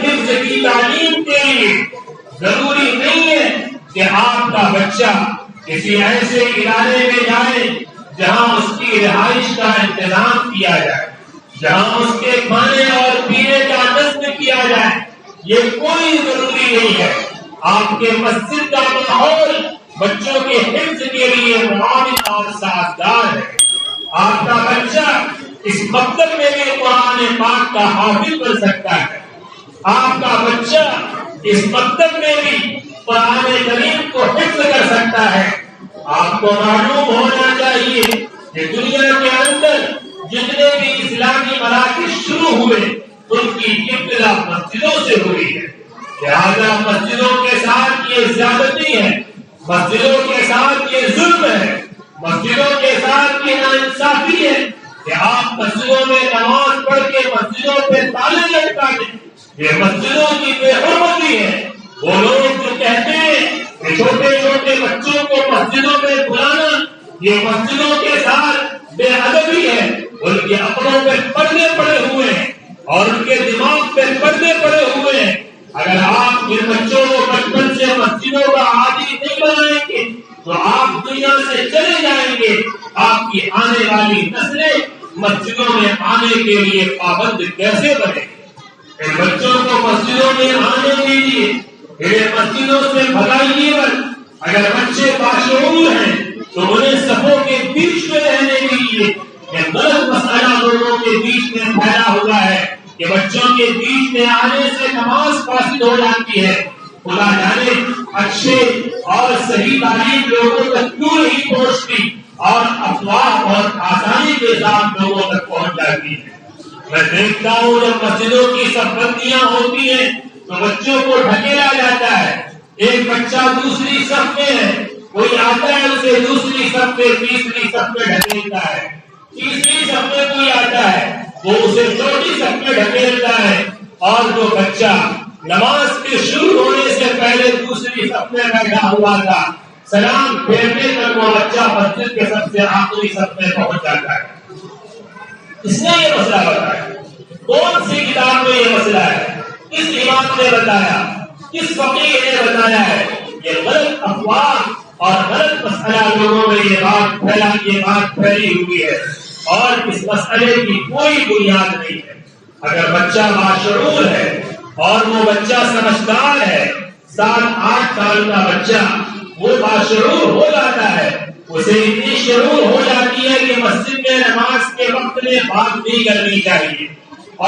حفظ کی تعلیم کے لیے ضروری نہیں ہے کہ آپ کا بچہ کسی ایسے ادارے میں جائے جہاں اس کی رہائش کا انتظام کیا جائے، جہاں اس کے کھانے اور پینے کا نظم کیا جائے، یہ کوئی ضروری نہیں ہے۔ آپ کے مسجد کا ماحول بچوں کے حفظ کے لیے معاون اور سازگار ہے۔ آپ کا بچہ اس مکتب میں بھی قرآن پاک کا حافظ بن سکتا ہے، آپ کا بچہ اس مکتب میں بھی قرآن کریم کو حفظ کر سکتا ہے۔ آپ کو معلوم ہونا چاہیے کہ دنیا کے اندر جتنے بھی اسلامی مراکز شروع ہوئے ان کی ابتدا مسجدوں سے ہوئی ہے، لہذا مسجدوں کے ساتھ یہ زیادتی ہے، مسجدوں کے ساتھ یہ ظلم ہے، مسجدوں کے ساتھ یہ ناانصافی ہے کہ آپ مسجدوں میں نماز پڑھ کے مسجدوں پہ تالے لٹکا دیں، یہ مسجدوں کی بے حرمتی ہے۔ وہ لوگ جو کہتے ہیں کہ چھوٹے چھوٹے بچوں کو مسجدوں میں بلانا یہ مسجدوں کے ساتھ بے ادبی ہے، ان کے اپنوں پہ پردے پڑے ہوئے ہیں اور ان کے دماغ پہ پردے پڑے ہوئے ہیں۔ اگر آپ ان بچوں کو بچپن سے مسجدوں کا عادی نہیں بنائیں گے تو آپ دنیا سے چلے جائیں گے، آپ کی آنے والی نسلیں مسجدوں میں آنے کے لیے پابند کیسے بنے؟ ان بچوں کو مسجدوں میں آنے دیجیے، انہیں مسجدوں سے بھگائیے مت۔ اگر بچے باشعور ہیں تو انہیں صفوں کے بیچ میں رہنے دیجیے۔ یہ غلط مسئلہ لوگوں کے بیچ میں پھیلا ہوا ہے کہ بچوں کے بیچ میں آنے سے نماز فاسد ہو جاتی ہے۔ خدا جانے اچھے اور صحیح تعلیم لوگوں تک کیوں نہیں پہنچتی اور افواہ اور آسانی کے ساتھ لوگوں تک پہنچ جاتی ہے۔ میں دیکھتا ہوں جب مسجدوں کی صف بندیاں ہوتی ہیں تو بچوں کو ڈھکیلا جاتا ہے، ایک بچہ دوسری صف میں ہے، کوئی آتا ہے اسے دوسری صف پہ تیسری صف پہ ڈھکیلتا ہے، تیسری صف میں کوئی آتا ہے وہ اسے چوتھی صف میں ڈھکیلتا ہے، اور جو بچہ نماز کے شروع ہونے سے پہلے دوسری صف میں بیٹھا ہوا تھا سلام پھیرنے تک وہ بچہ مسجد کے سب سے آخری صف میں پہنچ جاتا ہے۔ اس نے یہ مسئلہ بتایا، کون سی کتاب میں یہ مسئلہ ہے، کس امام نے بتایا، کس فقیہ نے بتایا ہے؟ یہ غلط افواہ اور غلط مسئلہ لوگوں میں یہ بات پھیلی ہوئی ہے اور اس مسئلے کی کوئی بنیاد نہیں ہے۔ اگر بچہ باشعور ہے اور وہ بچہ سمجھدار ہے، 7-8 سال کا بچہ وہ باشعور ہو جاتا ہے، اسے اتنی شعور ہو جاتی ہے کہ مسجد میں نماز کے وقت میں بات نہیں کرنی چاہیے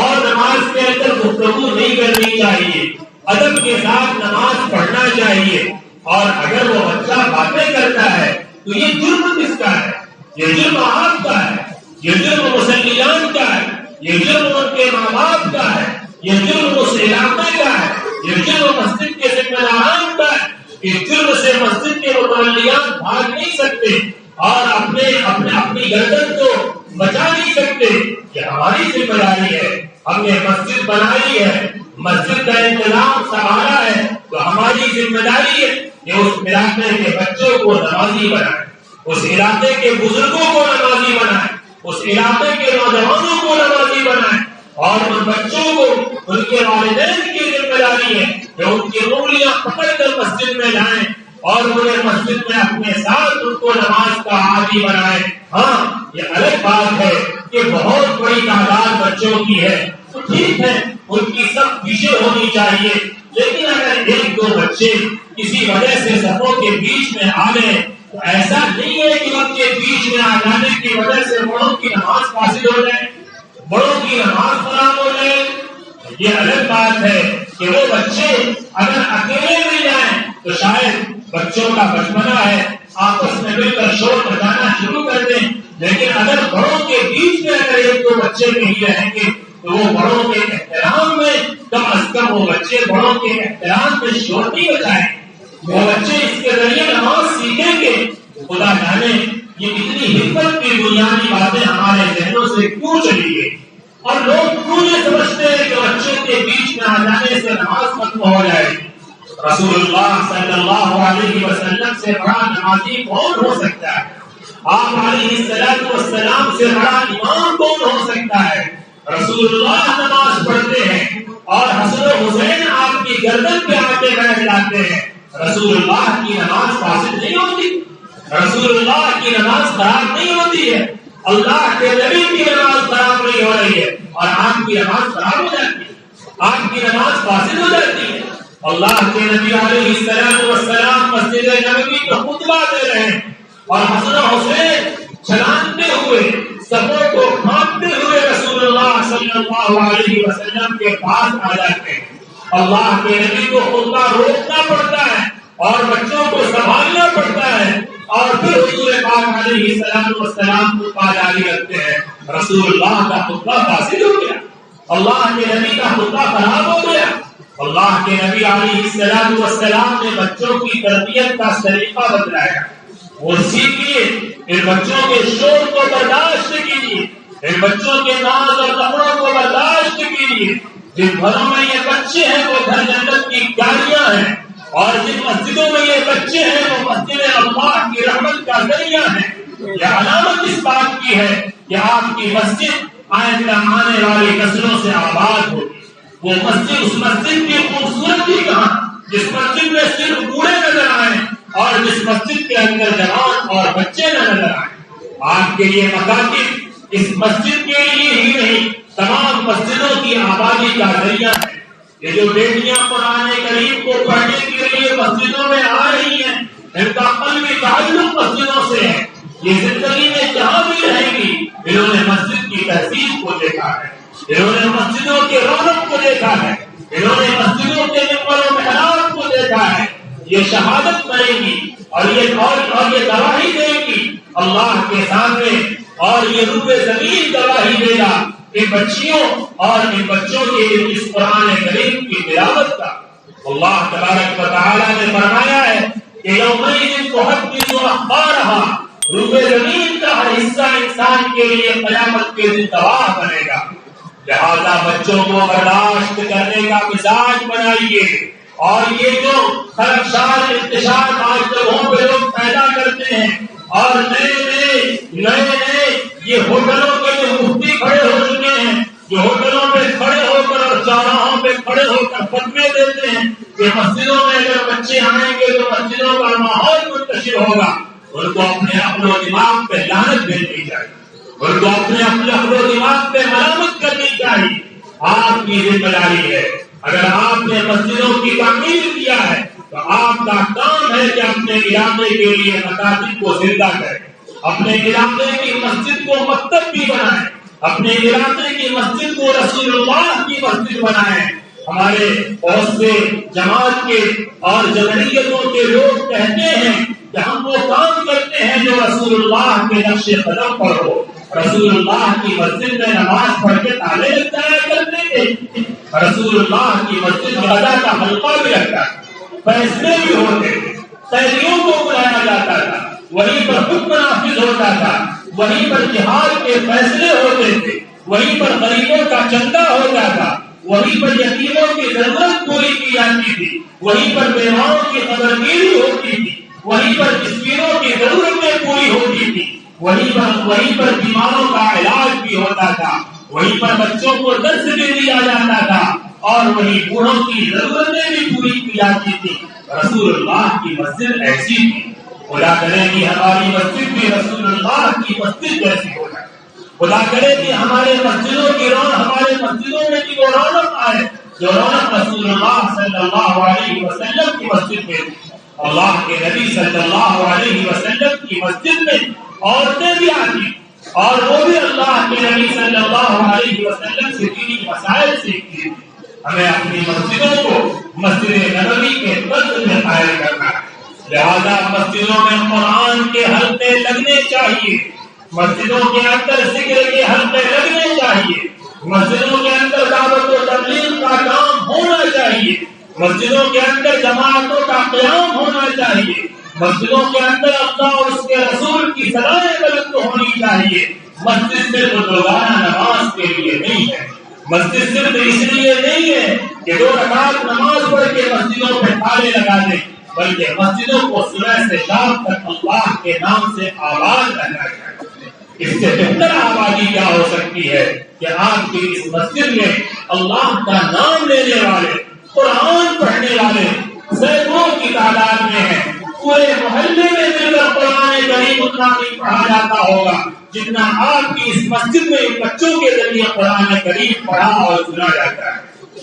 اور نماز کے اندر گفتگو نہیں کرنی چاہیے، ادب کے ساتھ نماز پڑھنا چاہیے۔ اور اگر وہ بچہ باتیں کرتا ہے تو یہ جرم کس کا ہے؟ یہ جرم آپ کا ہے، یہ جرم مسلمان کا ہے، یہ جرم ان کے ماں باپ کا ہے، یہ جرم اس علاقے کا ہے، یہ جرم مسجد کے ذمہ داران کا ہے۔ اس جرم سے مسجد کے متولیان بھاگ نہیں سکتے اور اپنی گردن کو بچا نہیں سکتے۔ یہ ہماری ذمہ داری ہے، ہم نے مسجد بنائی ہے، مسجد کا انتظام سنبھالا ہے، تو ہماری ذمہ داری ہے کہ اس علاقے کے بچوں کو نمازی بنائیں، اس علاقے کے بزرگوں کو نمازی بنائیں، اس علاقے کے نوجوانوں کو نمازی بنائیں، اور ان بچوں کو ان کے والدین کی ذمہ داری ہے کہ ان کی انگلیاں پکڑ کر مسجد میں جائیں اور انہیں مسجد میں اپنے ساتھ ان کو نماز کا عادی بنائیں۔ ہاں یہ الگ بات ہے کہ بہت بڑی تعداد بچوں کی ہے تو ٹھیک ہے، ان کی سب فیشر ہونی چاہیے، لیکن اگر 1-2 بچے کسی وجہ سے صفوں کے بیچ میں آ گئے تو ایسا نہیں ہے کہ ان کے بیچ میں آ جانے کی وجہ سے بڑوں کی نماز فاسد ہو جائے، بڑوں کی نماز خراب ہو جائے۔ یہ الگ بات ہے کہ وہ بچے اگر اکیلے مل جائیں تو شاید بچوں کا بچپنا ہے، آپس میں مل کر شور مچانا شروع کر دیں، لیکن اگر بڑوں کے بیچ میں اگر 1-2 بچے نہیں رہیں گے تو وہ بڑوں کے احترام میں کم از کم وہ بچے بڑوں کے احترام میں شور نہیں بچائیں، وہ بچے اس کے ذریعے نماز سیکھیں گے۔ خدا جانے یہ اتنی حکمت کی بنیادی باتیں ہمارے ذہنوں سے کیوں چلی گئی اور لوگ کیوں یہ سمجھتے ہیں کہ بچوں کے بیچ میں آ جانے سے نماز ختم ہو جائے۔ رسول اللہ صلی اللہ علیہ وسلم سے بڑا نمازی کون ہو سکتا ہے؟ آپ علیہ السلام سے بڑا امام کون ہو سکتا ہے؟ رسول اللہ نماز پڑھتے ہیں اور حسن و حسین گردن پہ آ کے بیٹھ جاتے ہیں، رسول اللہ کی نماز فاسد نہیں ہوتی، رسول اللہ کی نماز خراب نہیں ہوتی ہے، اللہ کے نبی کی نماز خراب نہیں ہو رہی ہے اور آپ کی نماز خراب ہو جاتی ہے، آپ کی نماز فاسد ہو جاتی ہے۔ اللہ کے نبی علیہ السلام مسجد نبوی کا خطبہ دے رہے ہیں اور حسن و حسین چھلانتے ہوئے صفوں کو کھانپتے ہوئے رسول اللہ صلی اللہ علیہ وسلم کے پاس آ جاتے ہیں۔ اللہ کے نبی کو خطبہ روکنا پڑتا ہے اور بچوں کو سنبھالنا پڑتا ہے اور پھر حضور پاک علیہ السلام کو جاری رکھتے ہیں۔ رسول اللہ کا خطبہ فاسد ہو گیا، اللہ کے نبی کا خطبہ خراب ہو گیا۔ اللہ کے نبی علیہ السلام نے بچوں کی تربیت کا طریقہ بتلایا، وہ سیکھیے، ان بچوں کے شور کو برداشت کیجیے، ان بچوں کے ناز اور لفڑوں کو برداشت کیجیے۔ جن گھروں میں یہ بچے ہیں وہ گھر جنت کی گاڑیاں ہیں اور جن مسجدوں میں یہ بچے ہیں وہ مسجد اللہ کی رحمت کا ذریعہ ہیں۔ یہ علامت اس بات کی ہے کہ آپ کی مسجد آئندہ آنے والی نسلوں سے آباد ہوگی۔ وہ مسجد، اس مسجد کی خوبصورتی کہاں جس مسجد میں صرف بوڑھے نظر آئیں اور جس مسجد کے اندر جوان اور بچے نظر آئیں۔ آپ کے یہ مکاتب اس مسجد کے لیے ہی نہیں تمام مسجدوں کی آبادی کا ذریعہ ہے۔ یہ جو بیٹیاں قرآن کریم کو پڑھنے کے لیے مسجدوں میں آ رہی ہیں، ان کا قلبی تعلق مسجدوں سے ہے۔ یہ زندگی میں جہاں بھی رہیں گی انہوں نے مسجد کی تہذیب کو دیکھا ہے، انہوں نے مسجدوں کے رونق کو دیکھا ہے، انہوں نے مسجدوں کے ممبر و محراب کو دیکھا ہے۔ یہ شہادت کرے گی اور یہ گواہی دے گی اللہ کے سامنے، اور یہ روح زمین گواہی دے گا ان بچیوں اور ان بچوں کے اس قرآن کریم کی تلاوت کا۔ اللہ تبارک و تعالی نے فرمایا ہے کہ یومئذ تحدث اخبارها، روح زمین کا ہر حصہ انسان کے لیے قیامت کے دن گواہ بنے گا۔ لہذا بچوں کو برداشت کرنے کا مزاج بنائیے، اور یہ جو خرابشار انتشار آج جگہوں پہ لوگ پیدا کرتے ہیں اور نئے یہ ہوٹلوں کے جو مفتی کھڑے ہو چکے ہیں، جو ہوٹلوں پہ کھڑے ہو کر اور چوراہوں پہ کھڑے ہو کر فتوے دیتے ہیں کہ مسجدوں میں اگر بچے آئیں گے تو مسجدوں کا ماحول منتشر ہوگا، ان کو اپنے عقل و دماغ پہ لعنت بھیجنی چاہیے، ان کو اپنے عقل و دماغ پہ ملامت کرنی چاہیے۔ آپ کی ذمہ داری ہے، اگر آپ نے مسجدوں کی تعمیر کیا ہے تو آپ کا کام ہے کہ اپنے علاقے کے لیے مساجد کو زندہ کریں، اپنے علاقے کی مسجد کو مکتب بھی بنائیں، اپنے علاقے کی مسجد کو رسول اللہ کی مسجد بنائیں۔ ہمارے بہت سے جماعت کے اور جمہوریتوں کے لوگ کہتے ہیں کہ ہم وہ کام کرتے ہیں جو رسول اللہ کے نقش قدم پر ہو۔ رسول اللہ کی مسجد میں نماز پڑھ کے تالے لگ جایا کرتے تھے، رسول اللہ کی مسجد میں غزہ کا حلقہ بھی لگتا تھا، فیصلے بھی ہوتے تھے، قیدیوں کو بلایا جاتا تھا، وہیں پر حکم نافذ ہوتا تھا، وہیں پر جہاد کے فیصلے ہوتے تھے، وہیں پر غریبوں کا چندہ ہوتا تھا، وہیں پر یتیموں کی ضرورت پوری کی جاتی تھی، وہیں پر بیواؤں کی قدرگیری ہوتی تھی، وہیں پر مسکینوں کی ضرورتیں پوری ہوتی تھی، وہیں پر بیماروں کا علاج بھی ہوتا تھا، وہیں پر بچوں کو درس بھی دیا جاتا تھا اور وہیں بوڑھوں کی ضرورتیں بھی پوری کی جاتی تھی۔ رسول اللہ کی مسجد ایسی تھی، خدا کرے کہ ہماری مسجد بھی رسول اللہ کی مسجد جیسی ہو جائے، خدا کرے کہ ہمارے مسجدوں کی رونق، ہمارے مسجدوں میں بھی وہ رونق آئے جو رونق رسول اللہ صلی اللہ علیہ وسلم کی مسجد میں تھی۔ اللہ کے نبی صلی اللہ علیہ وسلم کی مسجد میں عورتیں بھی آتی اور وہ بھی اللہ کے نبی صلی اللہ علیہ وسلم سے دینی مسائل سیکھتی تھی۔ ہمیں اپنی مسجدوں کو مسجد نبوی کے طرز میں قائم کرنا ہے، لہذا مسجدوں میں قرآن کے حلقے لگنے چاہیے، مسجدوں کے اندر ذکر کے حلقے لگنے چاہیے، مسجدوں کے اندر دعوت و تبلیغ کا کام ہونا چاہیے، مسجدوں کے اندر جماعتوں کا قیام ہونا چاہیے، مسجدوں کے اندر اللہ اور اس کے رسول کی صدائیں بلند ہونی چاہیے۔ مسجد صرف روزانہ نماز کے لیے نہیں ہے، مسجد صرف اس لیے نہیں ہے کہ 2 رکعت نماز پڑھ کے مسجدوں پہ تالے لگا دیں، بلکہ مسجدوں کو صبح سے شام تک اللہ کے نام سے آباد رہنا چاہیے۔ اس سے بہتر آبادی کیا ہو سکتی ہے کہ آپ کی اس مسجد میں اللہ کا نام لینے والے، قرآن پڑھنے اتنا نہیں پڑھا جاتا ہوگا جتنا آپ کی اس مسجد میں ان بچوں کے ذریعے قرآن کریم پڑھا اور سنا جاتا ہے۔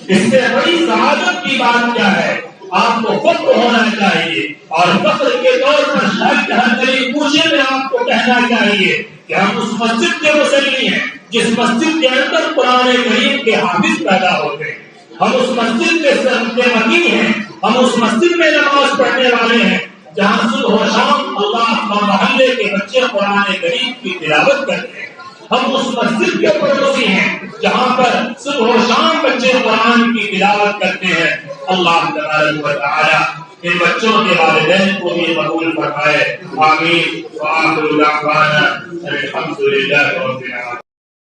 اس سے بڑی سعادت کی بات کیا ہے؟ آپ کو فخر ہونا چاہیے، اور فخر کے طور پر شاید ہر گلی کوچے میں آپ کو کہنا چاہیے کہ ہم اس مسجد کے مصلی ہیں جس مسجد کے اندر قرآن کریم کے حافظ پیدا ہوتے ہیں، ہم اس مسجد کے وکیل ہیں، ہم اس مسجد میں نماز پڑھنے والے ہیں جہاں صبح و شام اللہ کا محلے کے بچے قرآن کریم کی تلاوت کرتے ہیں، ہم اس مسجد کے پڑوسی ہیں جہاں پر صبح و شام بچے قرآن کی تلاوت کرتے ہیں۔ اللہ تبارک و تعالی ان بچوں کے والدین کو بھی قبول فرمائے، آمین۔ وآخر دعوانا الحمد للہ رب العالمین۔